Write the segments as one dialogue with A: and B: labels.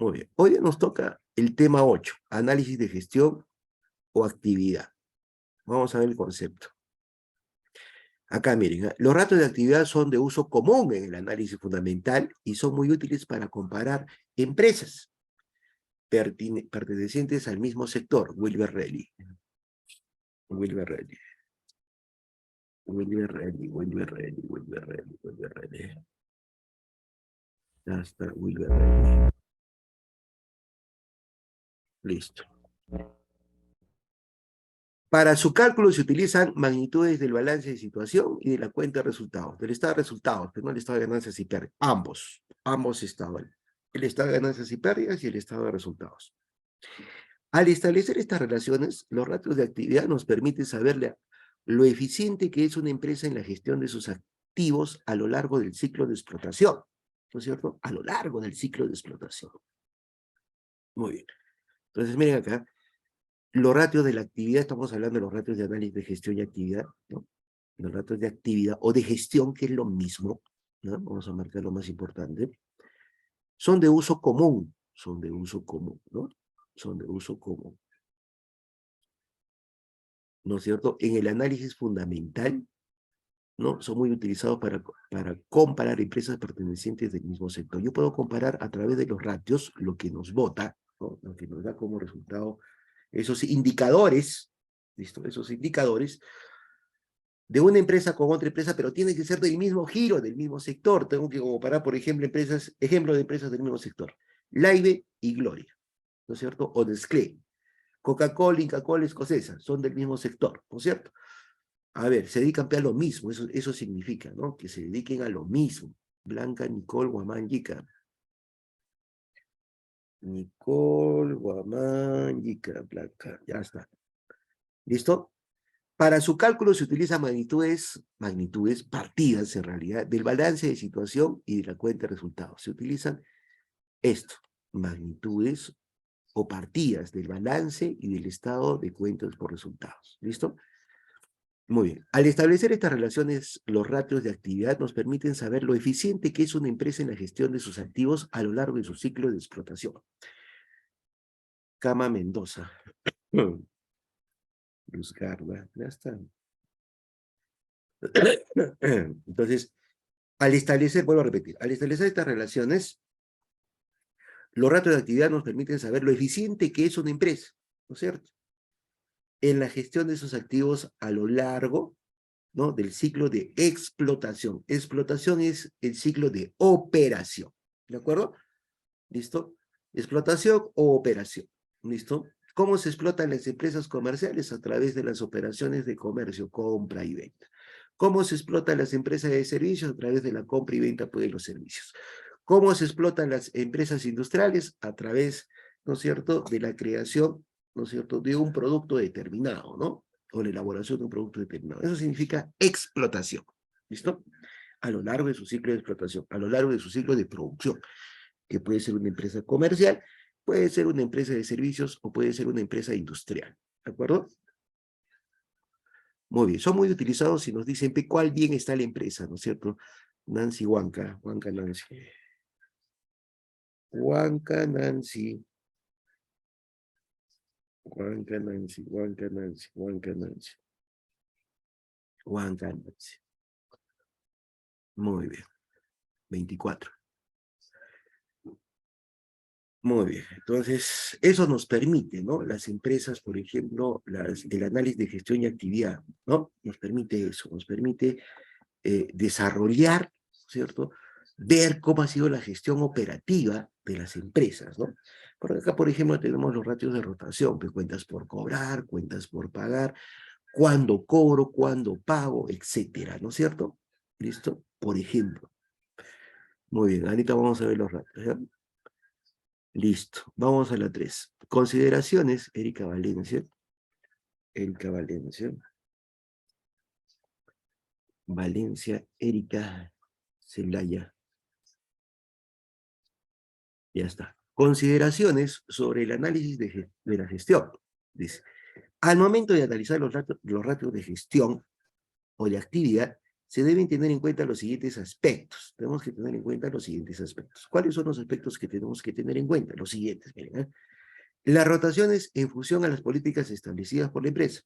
A: Muy bien. Hoy nos toca el tema 8, análisis de gestión o actividad. Vamos a ver el concepto. Acá miren, los ratios de actividad son de uso común en el análisis fundamental y son muy útiles para comparar empresas pertenecientes al mismo sector. Wilber Reilly. Wilber Reilly. Wilber Reilly, Wilber Reilly, Wilber Reilly, Wilber Reilly. Ya está, Wilber Reilly. Listo. Para su cálculo se utilizan magnitudes del balance de situación y de la cuenta de resultados. Del estado de resultados, pero no el estado de ganancias y pérdidas. Ambos estados. El estado de ganancias y pérdidas y el estado de resultados. Al establecer estas relaciones, los ratios de actividad nos permiten saber lo eficiente que es una empresa en la gestión de sus activos a lo largo del ciclo de explotación. ¿No es cierto? A lo largo del ciclo de explotación. Muy bien. Entonces, miren acá. Los ratios de la actividad, estamos hablando de los ratios de análisis de gestión y actividad, ¿no? Los ratios de actividad o de gestión, que es lo mismo, ¿no? Vamos a marcar lo más importante. Son de uso común, ¿no? Son de uso común. ¿No es cierto? En el análisis fundamental, ¿no? Son muy utilizados para comparar empresas pertenecientes del mismo sector. Yo puedo comparar a través de los ratios lo que nos bota, ¿no? Lo que nos da como resultado esos indicadores, ¿listo? Esos indicadores de una empresa con otra empresa, pero tiene que ser del mismo giro, del mismo sector. Tengo que comparar, por ejemplo, ejemplo de empresas del mismo sector. Laibe y Gloria, ¿no es cierto? O Nestlé. Coca-Cola, Inca-Cola, Escocesa, son del mismo sector, ¿no es cierto? A ver, se dedican a lo mismo, eso significa, ¿no? Que se dediquen a lo mismo. Blanca, Nicole, Guamán, Yica. Nicole, Guamán, Yica, Blanca, ya está. ¿Listo? Para su cálculo se utilizan partidas en realidad, del balance de situación y de la cuenta de resultados. Se utilizan esto, magnitudes o partidas del balance y del estado de cuentas por resultados. ¿Listo? Muy bien. Al establecer estas relaciones, los ratios de actividad nos permiten saber lo eficiente que es una empresa en la gestión de sus activos a lo largo de su ciclo de explotación. Cama Mendoza. Luz Garda, ya está. Entonces, vuelvo a repetir, al establecer estas relaciones, los ratios de actividad nos permiten saber lo eficiente que es una empresa, ¿no es cierto? En la gestión de sus activos a lo largo, ¿no? Del ciclo de explotación. Explotación es el ciclo de operación, ¿de acuerdo? ¿Listo? Explotación o operación, ¿listo? ¿Cómo se explotan las empresas comerciales? A través de las operaciones de comercio, compra y venta. ¿Cómo se explotan las empresas de servicios? A través de la compra y venta de los servicios. ¿Cómo se explotan las empresas industriales? A través, ¿no es cierto?, de la creación, ¿no es cierto?, de un producto determinado, ¿no? O la elaboración de un producto determinado. Eso significa explotación, ¿listo? A lo largo de su ciclo de explotación, a lo largo de su ciclo de producción, que puede ser una empresa comercial, puede ser una empresa de servicios o puede ser una empresa industrial, ¿de acuerdo? Muy bien, son muy utilizados si nos dicen cuál bien está la empresa, ¿no es cierto? Nancy Huanca, Nancy. Huanca Nancy. Huanca Nancy. Muy bien. 24. Muy bien. Entonces, eso nos permite, ¿no? Las empresas, por ejemplo, el análisis de gestión y actividad, ¿no? Nos permite eso, nos permite desarrollar, ¿cierto? Ver cómo ha sido la gestión operativa de las empresas, ¿no? Por acá, por ejemplo, tenemos los ratios de rotación, que cuentas por cobrar, cuentas por pagar, cuándo cobro, cuándo pago, etcétera, ¿no es cierto? ¿Listo? Por ejemplo. Muy bien, ahorita vamos a ver los ratios, ¿ya? Listo, vamos a la 3. Consideraciones, Erika Valencia. Erika Celaya. Ya está. Consideraciones sobre el análisis de la gestión. Dice, al momento de analizar los ratios de gestión o de actividad, se deben tener en cuenta los siguientes aspectos. Tenemos que tener en cuenta los siguientes aspectos. ¿Cuáles son los aspectos que tenemos que tener en cuenta? Los siguientes, miren, ¿eh? Las rotaciones en función a las políticas establecidas por la empresa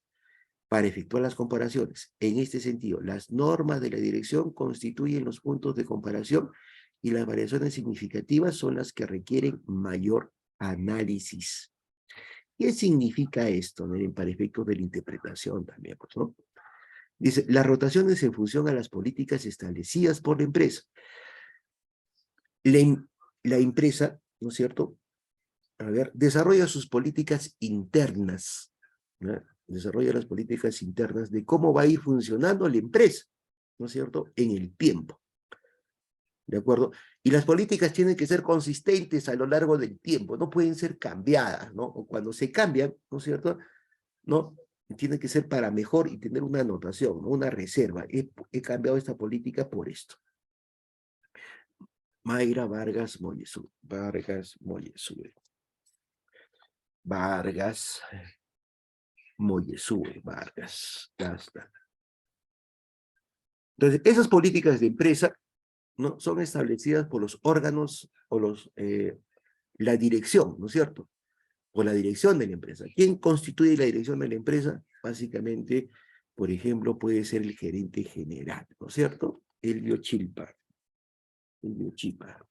A: para efectuar las comparaciones. En este sentido, las normas de la dirección constituyen los puntos de comparación y las variaciones significativas son las que requieren mayor análisis. ¿Qué significa esto? Miren, para efectos de la interpretación también, pues, ¿no? Dice, las rotaciones en función a las políticas establecidas por la empresa. La empresa, ¿no es cierto? A ver, desarrolla sus políticas internas, ¿no? Desarrolla las políticas internas de cómo va a ir funcionando la empresa, ¿no es cierto? En el tiempo, ¿de acuerdo? Y las políticas tienen que ser consistentes a lo largo del tiempo, no pueden ser cambiadas, ¿no? O cuando se cambian, ¿no es cierto? No, tiene que ser para mejor y tener una anotación, ¿no? Una reserva. He cambiado esta política por esto. Mayra Vargas Mollesú. Vargas Mollesú. Vargas Mollesú. Vargas. Ya está. Entonces, esas políticas de empresa, ¿no? Son establecidas por los órganos o la dirección, ¿no es cierto? O la dirección de la empresa. ¿Quién constituye la dirección de la empresa? Básicamente, por ejemplo, puede ser el gerente general, ¿no es cierto? Elvio Chilpa. Elvio Chipa.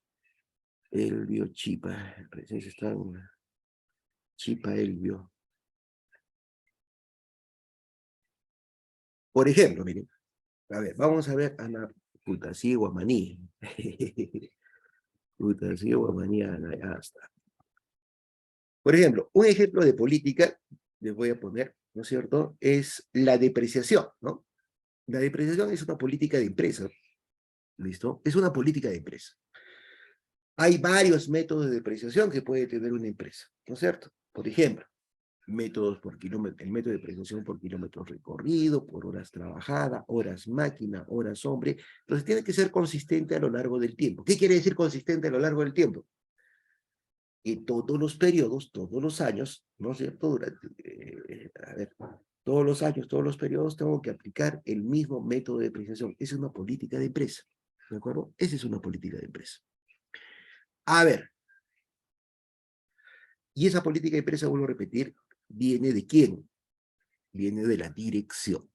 A: Elvio Chipa. Recién se está Chipa Elvio. Por ejemplo, miren. A ver, vamos a ver Ana Putasí Guamaní. Putasí Guamaní, Ana, ya está. Por ejemplo, un ejemplo de política, les voy a poner, ¿no es cierto?, es la depreciación, ¿no? La depreciación es una política de empresa, ¿listo? Es una política de empresa. Hay varios métodos de depreciación que puede tener una empresa, ¿no es cierto? Por ejemplo, métodos por kilómetro, el método de depreciación por kilómetros recorridos, por horas trabajadas, horas máquina, horas hombre. Entonces tiene que ser consistente a lo largo del tiempo. ¿Qué quiere decir consistente a lo largo del tiempo? Que todos los periodos, todos los años, ¿no es cierto? Durante, a ver, todos los años, todos los periodos tengo que aplicar el mismo método de depreciación. Esa es una política de empresa, ¿de acuerdo? Esa es una política de empresa. A ver, y esa política de empresa, vuelvo a repetir, ¿viene de quién? Viene de la dirección,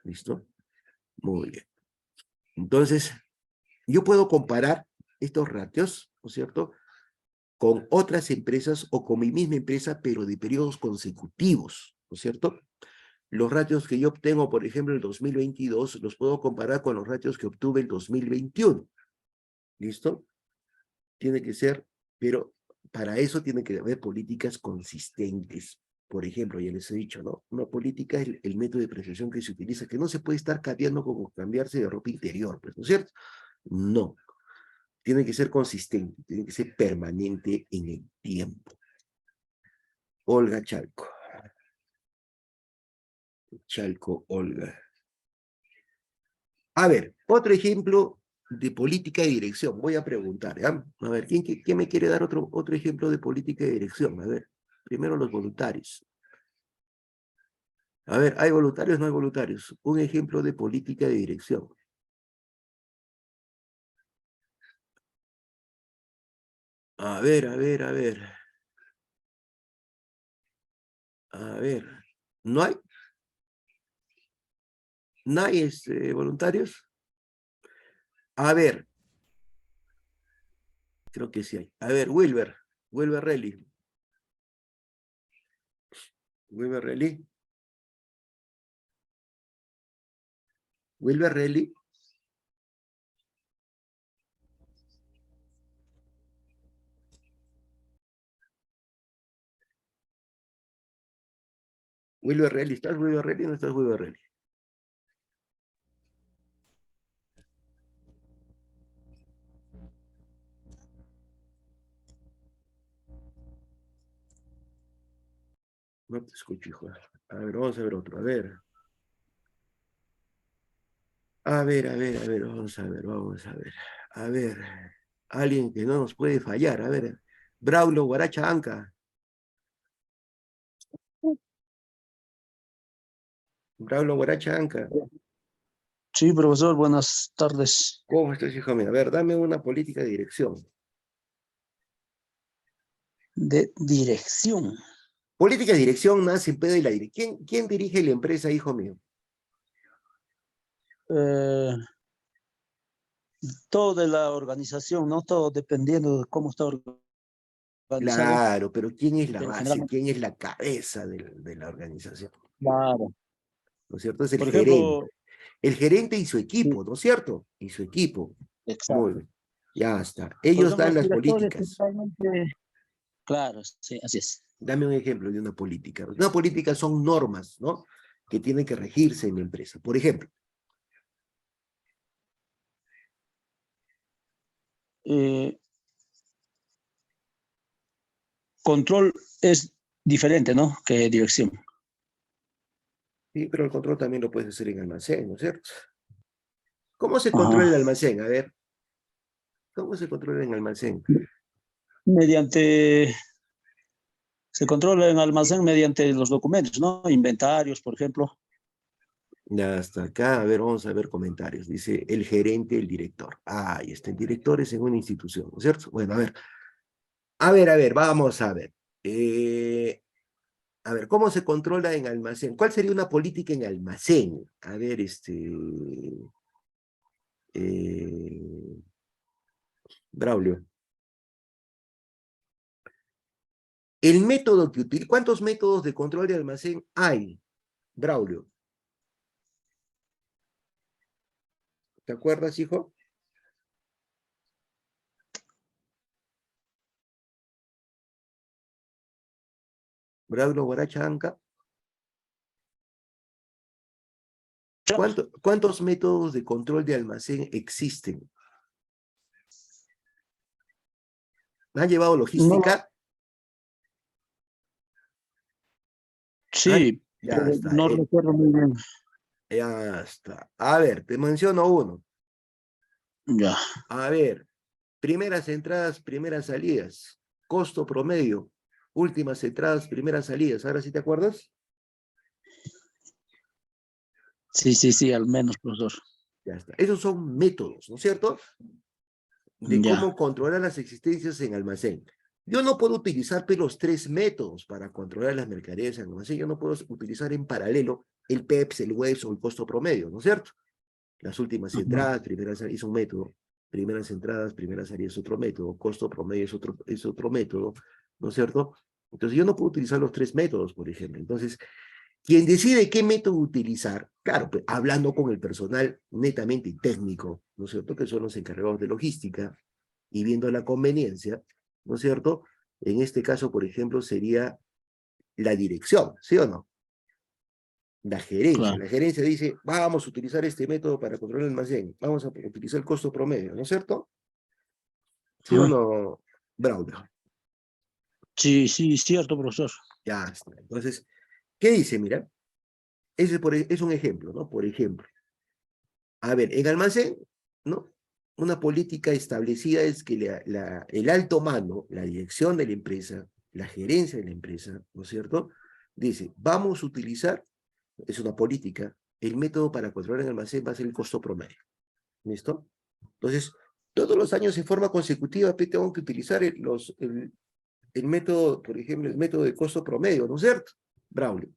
A: ¿listo? Muy bien. Entonces, yo puedo comparar estos ratios, ¿no es cierto?, con otras empresas o con mi misma empresa, pero de periodos consecutivos, ¿no es cierto? Los ratios que yo obtengo, por ejemplo, en el 2022, los puedo comparar con los ratios que obtuve en 2021. ¿Listo? Tiene que ser, pero para eso tiene que haber políticas consistentes. Por ejemplo, ya les he dicho, ¿no? Una política es el método de depreciación que se utiliza, que no se puede estar cambiando como cambiarse de ropa interior, pues, ¿no es cierto? No. Tiene que ser consistente, tiene que ser permanente en el tiempo. Olga Chalco. Chalco, Olga. A ver, otro ejemplo de política de dirección. Voy a preguntar, ¿ya? A ver, ¿quién me quiere dar otro ejemplo de política de dirección? A ver, primero los voluntarios. A ver, ¿hay voluntarios o no hay voluntarios? Un ejemplo de política de dirección. A ver, a ver, a ver. A ver, ¿no hay? ¿No hay voluntarios? A ver, creo que sí hay. A ver, Wilber Relly. Wilber Relly. Wilber Relly. Wilber Relly, ¿estás Wilber Relly o no estás Wilber Relly? No te escucho, hijo. A ver, vamos a ver otro. A ver. A ver, vamos a ver, vamos a ver. A ver, alguien que no nos puede fallar. A ver, Braulio Guaracha Anca. Braulio Guaracha Anca.
B: Sí, profesor, buenas tardes.
A: ¿Cómo estás, hijo mío? A ver, dame una política de dirección.
B: De dirección.
A: Política de dirección nace en pedo de la dirección. ¿Quién dirige la empresa, hijo mío?
B: Eh, Todo de la organización, ¿no? Todo dependiendo de cómo está organizado,
A: Claro, pero ¿quién es la
B: pero
A: base?
B: generalmente,
A: ¿Quién es la cabeza de la organización?
B: claro.
A: ¿No es cierto? Es el
B: Por
A: gerente.
B: ejemplo,
A: El gerente y su
B: sí,
A: equipo, ¿no es cierto? Y su equipo. Muy
B: exacto.
A: bien. Ya está.
B: Por
A: Ellos
B: ejemplo,
A: dan
B: los
A: las
B: directores
A: políticas.
B: principalmente, claro, sí, así es.
A: Dame un ejemplo de una política. Una política son normas, ¿no? Que tienen que regirse en la empresa. Por ejemplo,
B: Eh, Control es diferente, ¿no? Que dirección.
A: sí, pero el control también lo puedes hacer en almacén, ¿no es cierto? ¿Cómo se controla
B: Ajá.
A: el almacén? A ver, ¿cómo se controla en almacén?
B: Mediante, se controla en almacén mediante los documentos, ¿no? Inventarios, por ejemplo.
A: Ya hasta acá, a ver, vamos a ver comentarios. Dice el gerente, el director. Ah, ahí está, el director es en una institución, ¿no es cierto? Bueno, a ver, vamos a ver. A ver, ¿cómo se controla en almacén? ¿Cuál sería una política en almacén? A ver, eh, Braulio. El método que utiliza, ¿cuántos métodos de control de almacén hay, Braulio? ¿Te acuerdas, hijo? Braulio Guaracha Anca. ¿Cuántos métodos de control de almacén existen? ¿Han llevado
B: No,
A: logística? ¿Han?
B: sí,
A: Ya
B: pero
A: está,
B: no recuerdo muy bien.
A: ya está. A ver, te menciono uno.
B: Ya.
A: A ver, primeras entradas, primeras salidas, costo promedio, últimas entradas, primeras salidas. ¿Ahora sí te acuerdas?
B: Sí, sí, sí, al menos, profesor.
A: Ya está. Esos son métodos, ¿no es cierto? De
B: Ya.
A: cómo controlar las existencias en almacén. Yo no puedo utilizar pues, los tres métodos para controlar las mercaderías en almacén. Yo no puedo utilizar en paralelo el PEPS, el WEPS o el costo promedio, ¿no es cierto? Las últimas
B: Ujú.
A: entradas, primeras salidas es un método, primeras entradas, primeras salidas es otro método, costo promedio es otro método, ¿no es cierto? Entonces yo no puedo utilizar los tres métodos, por ejemplo. Entonces, quien decide qué método utilizar, claro, pues, hablando con el personal netamente técnico, ¿no es cierto? Que son los encargados de logística y viendo la conveniencia, ¿no es cierto? En este caso, por ejemplo, sería la dirección, ¿sí o no? La gerencia.
B: Claro.
A: La gerencia dice, vamos a utilizar este método para controlar el almacén, vamos a utilizar el costo promedio, ¿no es cierto? ¿Sí o
B: Ajá.
A: no, Braulio?
B: Sí, sí, cierto, profesor.
A: Ya está. Entonces, ¿qué dice? Mira, es un ejemplo, ¿no? Por ejemplo, a ver, en almacén, ¿no? Una política establecida es que el alto mando, la dirección de la empresa, la gerencia de la empresa, ¿no es cierto? Dice, vamos a utilizar, es una política, el método para controlar el almacén va a ser el costo promedio. ¿Listo? Entonces, todos los años en forma consecutiva tengo que utilizar el método, por ejemplo, el método de costo promedio, ¿no es cierto? Braulio.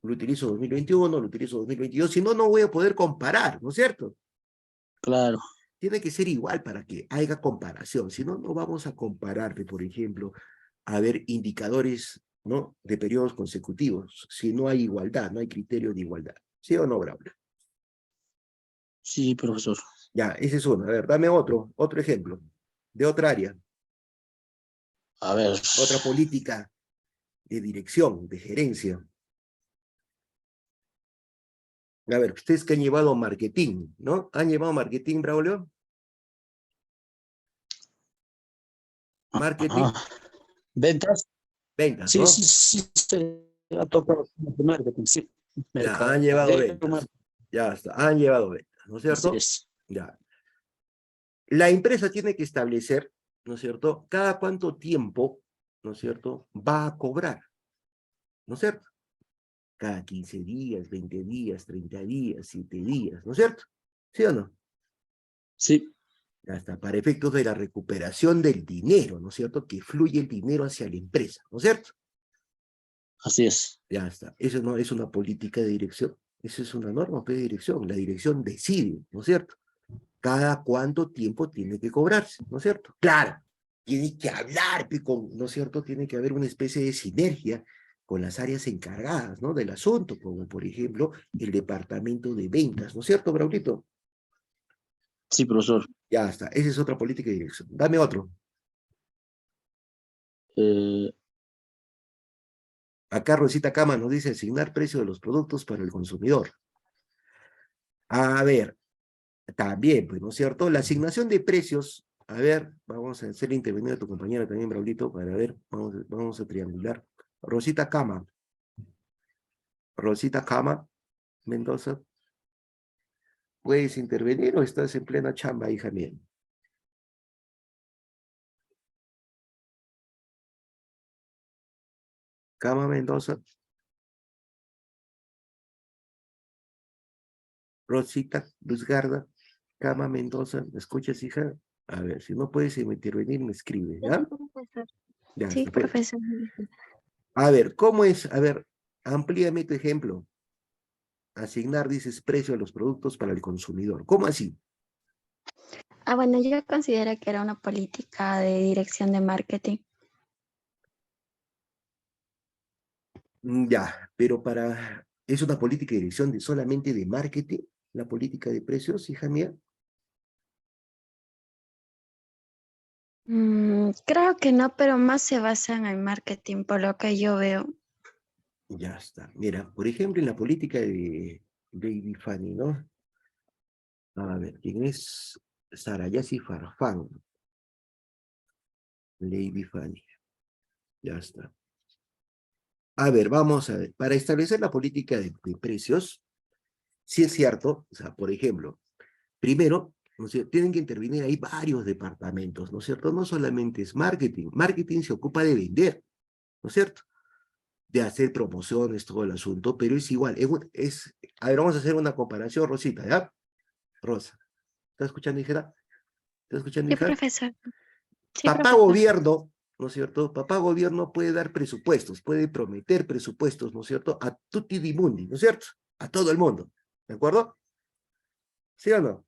A: Lo utilizo 2021, lo utilizo 2022, si no, no voy a poder comparar, ¿no es cierto?
B: Claro.
A: Tiene que ser igual para que haya comparación, si no, no vamos a compararte, por ejemplo, a ver indicadores, ¿no? De periodos consecutivos, si no hay igualdad, no hay criterio de igualdad. ¿Sí o no, Braulio?
B: Sí, profesor.
A: Ya, ese es uno. A ver, dame otro ejemplo, de otra área,
B: A ver.
A: otra política de dirección, de gerencia. A ver, ustedes que han llevado marketing, ¿no? ¿Han llevado marketing, Braulio?
B: Ajá.
A: Marketing,
B: Ventas.
A: ventas,
B: Sí,
A: ¿no?
B: sí, sí. Se ha tocado marketing, sí.
A: Ya, han llevado
B: Mercadeo,
A: ventas. Ya está, han llevado ventas, ¿no es
B: así
A: cierto?
B: es.
A: Ya. La empresa tiene que establecer, ¿no es cierto? Cada cuánto tiempo, ¿no es cierto? Va a cobrar, ¿no es cierto? Cada 15 días, 20 días, 30 días, 7 días, ¿no es cierto? ¿Sí o no?
B: Sí,
A: Ya está, para efectos de la recuperación del dinero, ¿no es cierto? Que fluye el dinero hacia la empresa, ¿no es cierto?
B: así es.
A: Ya está. Eso no es una política de dirección. Eso es una norma pues, de dirección. La dirección decide, ¿no es cierto? Cada cuánto tiempo tiene que cobrarse, ¿no es cierto? Claro, tiene que hablar, ¿no es cierto? Tiene que haber una especie de sinergia con las áreas encargadas, ¿no? Del asunto, como por ejemplo el departamento de ventas, ¿no es cierto, Braulito?
B: Sí, profesor.
A: Ya está, esa es otra política de dirección. Dame otro.
B: Eh,
A: Acá Rosita Cama nos dice asignar precio de los productos para el consumidor. A ver, también, pues, ¿no es cierto? La asignación de precios, a ver, vamos a hacer intervenir a tu compañera también, Braulito, para ver, vamos a triangular. Rosita Cama, Mendoza, ¿puedes intervenir o estás en plena chamba, hija mía? Cama Mendoza, Rosita Luzgarda, Cama Mendoza, ¿me escuchas, hija? A ver, si no puedes intervenir, me escribe,
C: Sí,
A: ¿ya?
C: profesor.
A: Ya
C: Sí,
A: está.
C: profesor.
A: A ver, ¿cómo es? A ver, amplíame tu ejemplo. Asignar, dices, precio a los productos para el consumidor. ¿Cómo así?
C: Bueno, yo considero que era una política de dirección de marketing.
A: Ya, pero ¿es una política de dirección solamente de marketing, la política de precios, hija mía?
C: Creo que no, pero más se basa en el marketing, por lo que yo veo.
A: Ya está. Mira, por ejemplo, en la política de Baby Fanny, ¿no? A ver, ¿quién es? Sarayasi Farfán, Lady Fanny. Ya está. A ver, vamos a ver. Para establecer la política de precios, sí es cierto, o sea, por ejemplo, primero, ¿no es cierto? Tienen que intervenir ahí varios departamentos, ¿no es cierto? No solamente es marketing. Marketing se ocupa de vender, ¿no es cierto? De hacer promociones, todo el asunto, pero es igual. A ver, vamos a hacer una comparación, Rosita, ¿ya? Rosa, ¿estás escuchando, hija? ¿Estás escuchando,
C: Sí,
A: hija?
C: profesor. Sí,
A: Papá
C: profesor.
A: gobierno, ¿no es cierto? Papá gobierno puede dar presupuestos, puede prometer presupuestos, ¿no es cierto? A tutti di mundi, ¿no es cierto? A todo el mundo, ¿de acuerdo? ¿Sí o no?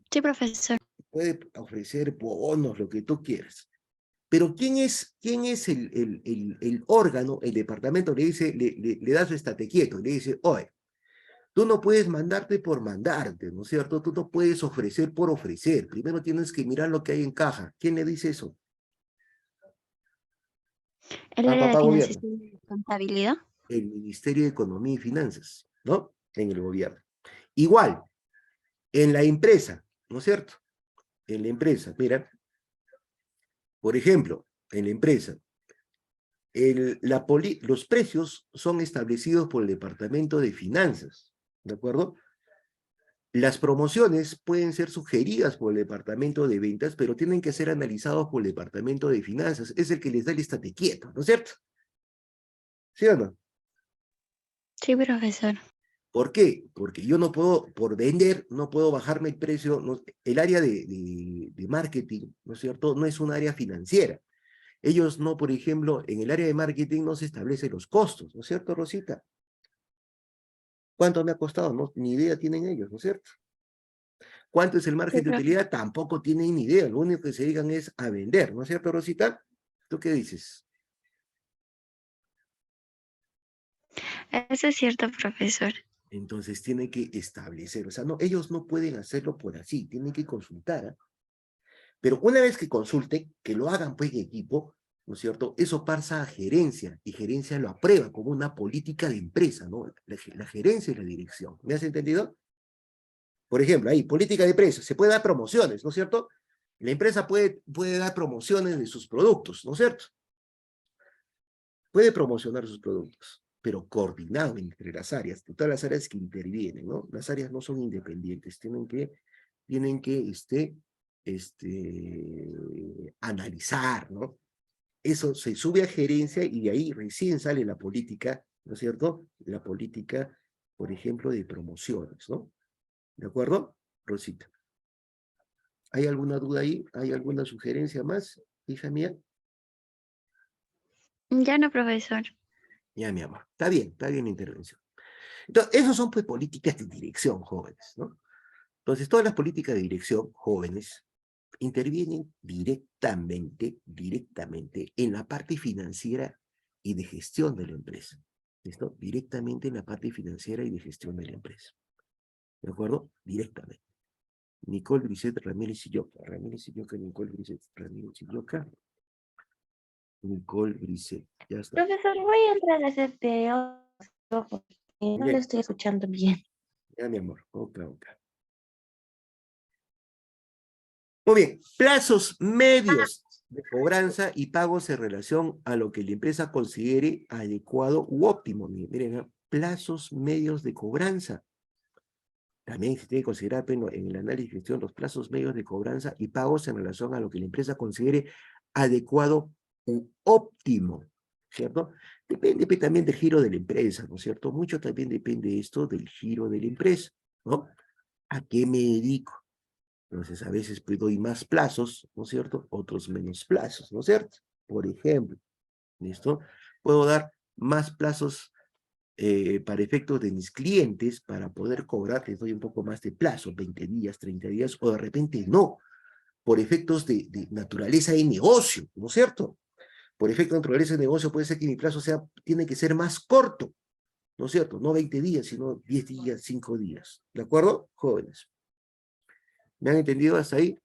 C: Sí, profesor.
A: Puede ofrecer bonos, lo que tú quieras. Pero ¿quién es el órgano, el departamento? Le dice, le da su estate quieto, le dice, oye, tú no puedes mandarte por mandarte, ¿no es cierto? Tú no puedes ofrecer por ofrecer. Primero tienes que mirar lo que hay en caja. ¿Quién le dice eso?
C: El
A: A
C: área de
A: papá gobierno.
C: financiación y contabilidad.
A: El Ministerio de Economía y Finanzas, ¿no? En el gobierno. Igual, en la empresa, ¿no es cierto? En la empresa, mira, por ejemplo, en la empresa, los precios son establecidos por el Departamento de Finanzas, ¿de acuerdo? Las promociones pueden ser sugeridas por el Departamento de Ventas, pero tienen que ser analizados por el Departamento de Finanzas. Es el que les da el estate quieto, ¿no es cierto? ¿Sí o no?
C: Sí, profesor.
A: ¿Por qué? Porque yo no puedo, por vender, no puedo bajarme el precio. El área de marketing, ¿no es cierto? No es un área financiera. Ellos no, por ejemplo, en el área de marketing no se establecen los costos, ¿no es cierto, Rosita? ¿Cuánto me ha costado? No, ni idea tienen ellos, ¿no es cierto? ¿Cuánto es el
C: Sí,
A: margen de
C: profe.
A: utilidad? Tampoco tienen ni idea. Lo único que se digan es a vender, ¿no es cierto, Rosita? ¿Tú qué dices?
C: Eso es cierto, profesor.
A: Entonces tienen que establecer, o sea, no, ellos no pueden hacerlo por así, tienen que consultar, ¿eh? Pero una vez que consulten, que lo hagan pues en equipo, ¿no es cierto? Eso pasa a gerencia y gerencia lo aprueba como una política de empresa, ¿no? La gerencia y la dirección. ¿Me has entendido? Por ejemplo, ahí, política de precios, se puede dar promociones, ¿no es cierto? La empresa puede dar promociones de sus productos, ¿no es cierto? Puede promocionar sus productos, pero coordinado entre las áreas, todas las áreas que intervienen, ¿no? Las áreas no son independientes, tienen que analizar, ¿no? Eso se sube a gerencia y de ahí recién sale la política, ¿no es cierto? La política, por ejemplo, de promociones, ¿no? ¿De acuerdo? Rosita. ¿Hay alguna duda ahí? ¿Hay alguna sugerencia más, hija mía?
C: Ya no, profesor.
A: Ya, mi amor. Está bien la intervención. Entonces, esos son pues políticas de dirección, jóvenes, ¿no? Entonces, todas las políticas de dirección, jóvenes, intervienen directamente en la parte financiera y de gestión de la empresa. ¿Listo? Directamente en la parte financiera y de gestión de la empresa. ¿De acuerdo? Directamente. Nicole Brisset Ramírez Silloca. Nicole Brisset Ramírez Silloca. Nicole Brisset. Ya está.
D: Profesor, voy a entrar a hacer porque no
A: Ya,
D: le estoy escuchando bien.
A: ya, mi amor. Ok. Muy bien. Plazos medios de cobranza y pagos en relación a lo que la empresa considere adecuado u óptimo. Miren, plazos medios de cobranza. También se tiene que considerar en el análisis de gestión los plazos medios de cobranza y pagos en relación a lo que la empresa considere adecuado u óptimo, ¿cierto? Depende también del giro de la empresa, ¿no es cierto? Mucho también depende esto del giro de la empresa, ¿no? ¿A qué me dedico? Entonces, a veces pues, doy más plazos, ¿no es cierto? Otros menos plazos, ¿no es cierto? Por ejemplo, ¿listo? Puedo dar más plazos para efectos de mis clientes, para poder cobrar, les doy un poco más de plazo, 20 días, 30 días, o de repente no, por efectos de naturaleza de negocio, ¿no es cierto? Por efecto de naturaleza de negocio puede ser que mi plazo tiene que ser más corto, ¿no es cierto? No 20 días, sino 10 días, 5 días, ¿de acuerdo? Jóvenes. ¿Me han entendido hasta ahí?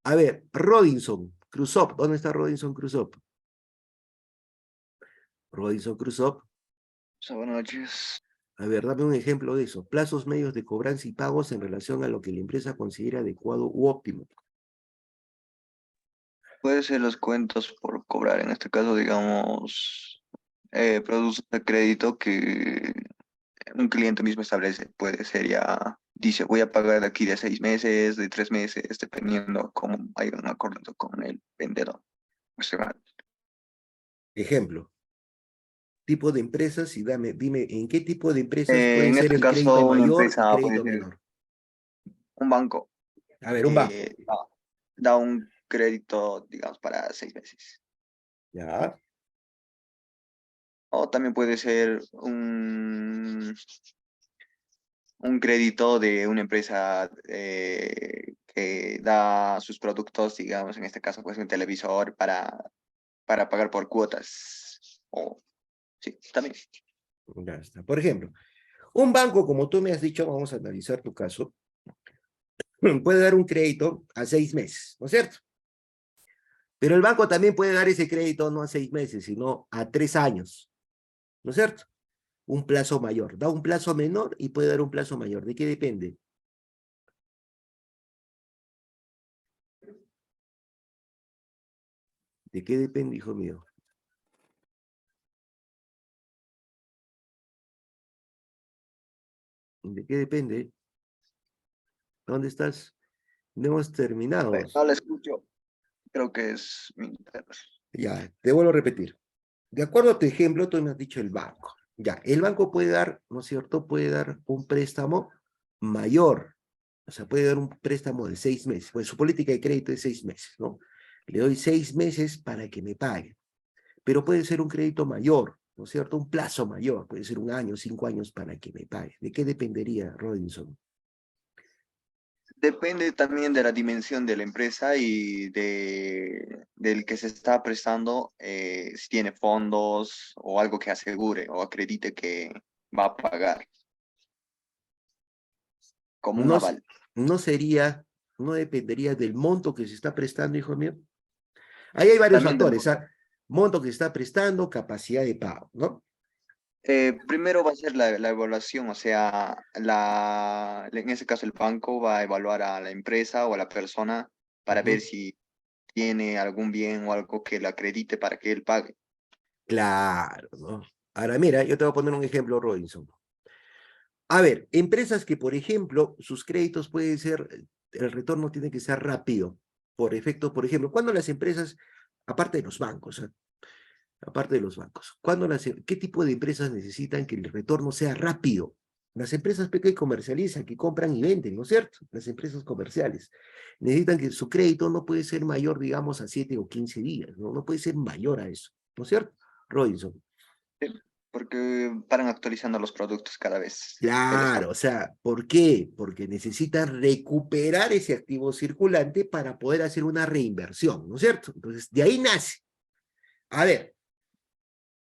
A: A ver, Robinson Crusoe, ¿dónde está Robinson Crusoe? Robinson Crusoe.
E: Buenas noches.
A: A ver, dame un ejemplo de eso. Plazos medios de cobranza y pagos en relación a lo que la empresa considera adecuado u óptimo.
E: Puede ser los cuentos por cobrar, en este caso, digamos, productos de crédito que un cliente mismo establece. Puede ser ya, dice, voy a pagar de aquí de 6 meses, de 3 meses, dependiendo cómo hayan acordado con el vendedor. O sea,
A: Ejemplo, tipo de empresas y dime en qué tipo de empresas puede
E: en
A: ser
E: este
A: el crédito
E: caso, una
A: mayor y
E: empresa puede
A: crédito
E: ser
A: menor.
E: un banco,
A: A ver, un banco.
E: da un crédito, digamos, para 6 meses.
A: Ya,
E: O también puede ser un crédito de una empresa que da sus productos, digamos, en este caso, pues un televisor para pagar por cuotas. O, sí, también.
A: ya está. Por ejemplo, un banco, como tú me has dicho, vamos a analizar tu caso, puede dar un crédito a 6 meses, ¿no es cierto? Pero el banco también puede dar ese crédito no a 6 meses, sino a 3 años, ¿no es cierto? Un plazo mayor. Da un plazo menor y puede dar un plazo mayor. ¿De qué depende? ¿De qué depende, hijo mío? ¿De qué depende? ¿Dónde estás? No hemos terminado.
E: No la escucho, creo que es mi internet.
A: Ya, te vuelvo a repetir. De acuerdo a tu ejemplo, tú me has dicho el banco. Ya, el banco puede dar, ¿no es cierto? Puede dar un préstamo mayor. O sea, puede dar un préstamo de 6 meses. Pues su política de crédito es 6 meses, ¿no? Le doy 6 meses para que me pague. Pero puede ser un crédito mayor, ¿no es cierto? Un plazo mayor. Puede ser 1 año, 5 años para que me pague. ¿De qué dependería, Robinson?
E: Depende también de la dimensión de la empresa y del que se está prestando, si tiene fondos o algo que asegure o acredite que va a pagar como un
A: No,
E: aval.
A: no sería, no dependería del monto que se está prestando, hijo mío. Ahí hay varios
E: También
A: factores, ¿ah? Monto que se está prestando, capacidad de pago, ¿no?
E: primero va a ser la evaluación, o sea, en ese caso el banco va a evaluar a la empresa o a la persona para ver si tiene algún bien o algo que le acredite para que él pague.
A: Claro, ¿no? Ahora, mira, yo te voy a poner un ejemplo, Robinson. A ver, empresas que, por ejemplo, sus créditos pueden ser, el retorno tiene que ser rápido, por efecto, por ejemplo, cuando las empresas, aparte de los bancos, aparte de los bancos, ¿qué tipo de empresas necesitan que el retorno sea rápido? Las empresas que comercializan, que compran y venden, ¿no es cierto? Las empresas comerciales necesitan que su crédito no puede ser mayor, digamos, a 7 o 15 días, ¿no? No puede ser mayor a eso, ¿no es cierto? Robinson.
E: Porque paran actualizando los productos cada vez.
A: Claro, o sea, ¿por qué? Porque necesitan recuperar ese activo circulante para poder hacer una reinversión, ¿no es cierto? Entonces, de ahí nace. A ver,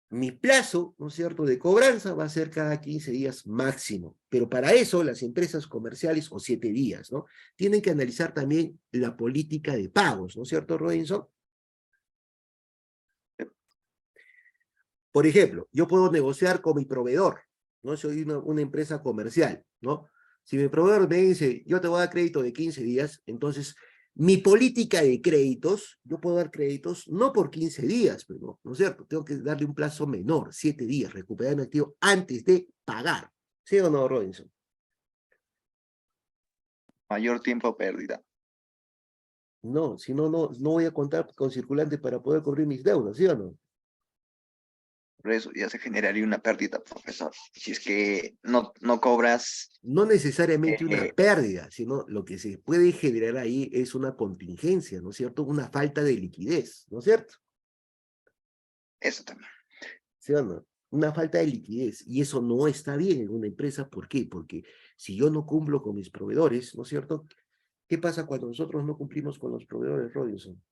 A: mi plazo, ¿no es cierto?, de cobranza va a ser cada 15 días máximo, pero para eso las empresas comerciales, o 7 días, ¿no?, tienen que analizar también la política de pagos, ¿no es cierto, Robinson? Por ejemplo, yo puedo negociar con mi proveedor, ¿no? Soy una empresa comercial, ¿no? Si mi proveedor me dice, yo te voy a dar crédito de 15 días, entonces mi política de créditos, yo puedo dar créditos no por 15 días, pero ¿no es cierto? Tengo que darle un plazo menor, 7 días, recuperar mi activo antes de pagar. ¿Sí o no, Robinson?
E: Mayor tiempo pérdida.
A: No, si no, no voy a contar con circulante para poder cubrir mis deudas, ¿sí o no?
E: Por eso ya se generaría una pérdida, profesor. Si es que no cobras,
A: No necesariamente una
E: eh,
A: pérdida, sino lo que se puede generar ahí es una contingencia, ¿no es cierto? Una falta de liquidez, ¿no es cierto?
E: eso también.
A: ¿Sí o no? Una falta de liquidez. Y eso no está bien en una empresa. ¿Por qué? Porque si yo no cumplo con mis proveedores, ¿no es cierto? ¿Qué pasa cuando nosotros no cumplimos con los proveedores, Robinson?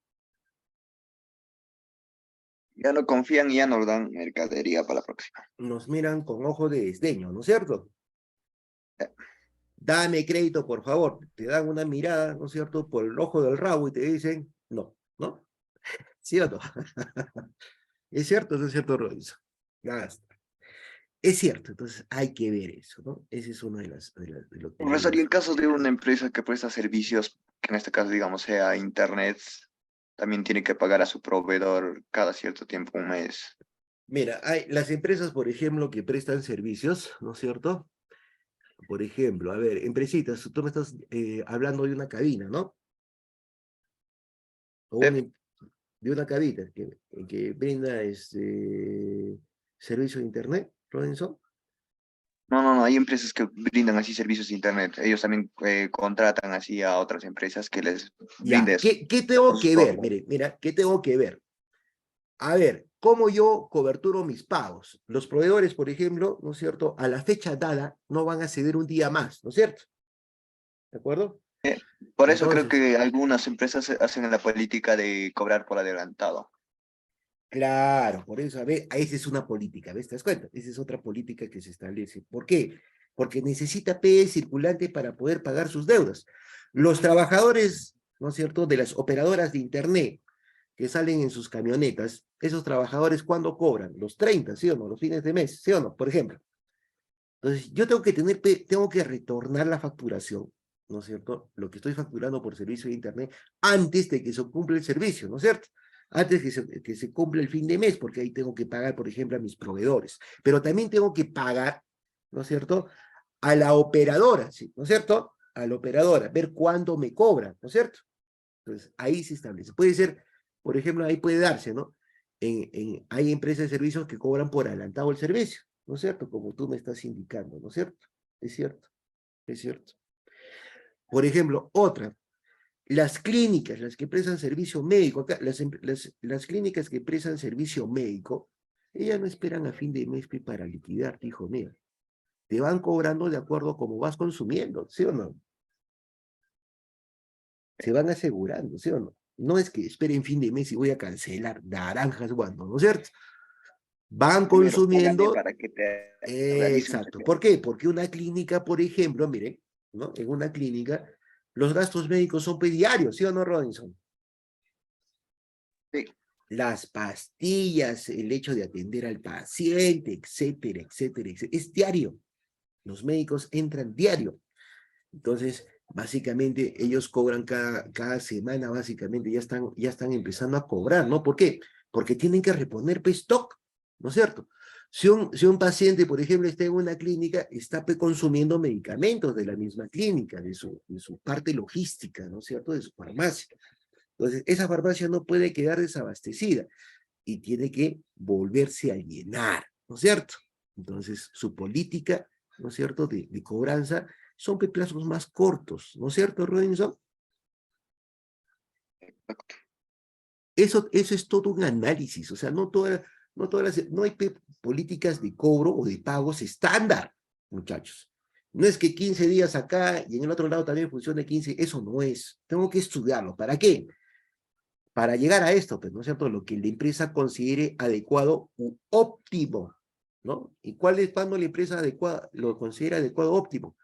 E: Ya no confían y ya nos dan mercadería para la próxima.
A: Nos miran con ojo de desdeño, ¿no es cierto? Dame crédito, por favor. Te dan una mirada, ¿no es cierto?, por el ojo del rabo y te dicen, no, ¿no? ¿Sí o no? ¿Es cierto o no es cierto, Robinson? Ya está. Es cierto, entonces hay que ver eso, ¿no? Esa es una de lo que
E: Profesor, y
A: debemos.
E: en caso de una empresa que presta servicios, que en este caso, digamos, sea Internet, también tiene que pagar a su proveedor cada cierto tiempo, un mes.
A: Mira, hay las empresas, por ejemplo, que prestan servicios, ¿no es cierto? Por ejemplo, a ver, empresitas, tú me estás hablando de una cabina, ¿no? O de una cabina que brinda servicio de Internet, Robinson.
E: No, hay empresas que brindan así servicios de Internet. Ellos también contratan así a otras empresas que les
A: Ya,
E: brinde eso
A: ¿qué
E: con
A: tengo
E: sus
A: que ver?
E: proveedores.
A: Mire, mira, ¿qué tengo que ver? A ver, ¿cómo yo coberturo mis pagos? Los proveedores, por ejemplo, ¿no es cierto?, a la fecha dada no van a ceder un día más, ¿no es cierto? ¿De acuerdo?
E: Por eso creo
A: Entonces,
E: que algunas empresas hacen la política de cobrar por adelantado.
A: claro, por eso, a ver, esa es una política, ¿ves? ¿Te das cuenta? Esa es otra política que se establece. ¿Por qué? Porque necesita P circulante para poder pagar sus deudas. Los trabajadores, ¿no es cierto?, de las operadoras de Internet que salen en sus camionetas, esos trabajadores, ¿cuándo cobran? Los 30, ¿sí o no? Los fines de mes, ¿sí o no? Por ejemplo. Entonces, yo tengo que tengo que retornar la facturación, ¿no es cierto?, lo que estoy facturando por servicio de Internet antes de que se cumpla el servicio, ¿no es cierto? Antes que se cumpla el fin de mes, porque ahí tengo que pagar, por ejemplo, a mis proveedores. Pero también tengo que pagar, ¿no es cierto?, a la operadora, ¿sí? ¿No es cierto? A la operadora, ver cuándo me cobran, ¿no es cierto? Entonces, ahí se establece. Puede ser, por ejemplo, ahí puede darse, ¿no? Hay empresas de servicios que cobran por adelantado el servicio, ¿no es cierto? Como tú me estás indicando, ¿no es cierto? Es cierto, es cierto. Por ejemplo, otra, las clínicas, las que prestan servicio médico, acá, las clínicas que prestan servicio médico, ellas no esperan a fin de mes para liquidar, hijo mío. Te van cobrando de acuerdo a cómo vas consumiendo, ¿sí o no? Se van asegurando, ¿sí o no? No es que esperen fin de mes y voy a cancelar naranjas cuando, ¿no es cierto? Van
E: Primero págame
A: consumiendo,
E: para que te realice un
A: exacto.
E: chequeo.
A: ¿Por qué? Porque una clínica, por ejemplo, miren, ¿no? En una clínica, los gastos médicos son pues, diarios, ¿sí o no, Robinson?
E: Sí,
A: Las pastillas, el hecho de atender al paciente, etcétera, etcétera, etcétera, es diario. Los médicos entran diario. Entonces, básicamente, ellos cobran cada semana, básicamente, ya están empezando a cobrar, ¿no? ¿Por qué? Porque tienen que reponer pues, stock, ¿no es cierto? Si un paciente, por ejemplo, está en una clínica, está pues, consumiendo medicamentos de la misma clínica, de su parte logística, ¿no es cierto? De su farmacia. Entonces, esa farmacia no puede quedar desabastecida y tiene que volverse a llenar, ¿no es cierto? Entonces, su política ¿no es cierto?, de cobranza, son plazos más cortos, ¿no es cierto, Robinson?
E: Exacto.
A: Eso es todo un análisis, o sea, no hay políticas de cobro o de pagos estándar, muchachos. No es que 15 días acá y en el otro lado también funcione 15, eso no es. Tengo que estudiarlo. ¿Para qué? Para llegar a esto, pues, ¿no es cierto? Lo que la empresa considere adecuado u óptimo, ¿no? ¿Y cuando la empresa lo considera adecuado u óptimo?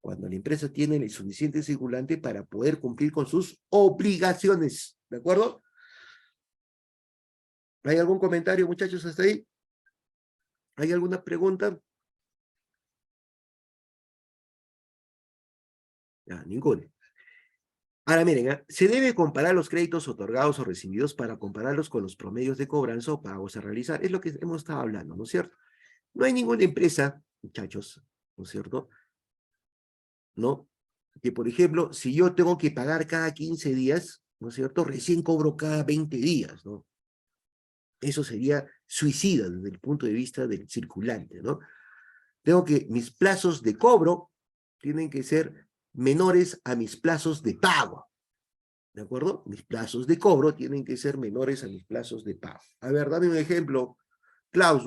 A: Cuando la empresa tiene el suficiente circulante para poder cumplir con sus obligaciones, ¿de acuerdo? ¿Hay algún comentario, muchachos, hasta ahí? ¿Hay alguna pregunta? Ya, ninguna. Ahora miren, se debe comparar los créditos otorgados o recibidos para compararlos con los promedios de cobranza o pagos a realizar. Es lo que hemos estado hablando, ¿no es cierto? No hay ninguna empresa, muchachos, ¿no es cierto? ¿No? Que, por ejemplo, si yo tengo que pagar cada 15 días, ¿no es cierto? Recién cobro cada 20 días, ¿no? Eso sería suicida desde el punto de vista del circulante, ¿no? Mis plazos de cobro tienen que ser menores a mis plazos de pago, ¿de acuerdo? Mis plazos de cobro tienen que ser menores a mis plazos de pago. A ver, dame un ejemplo, Klaus.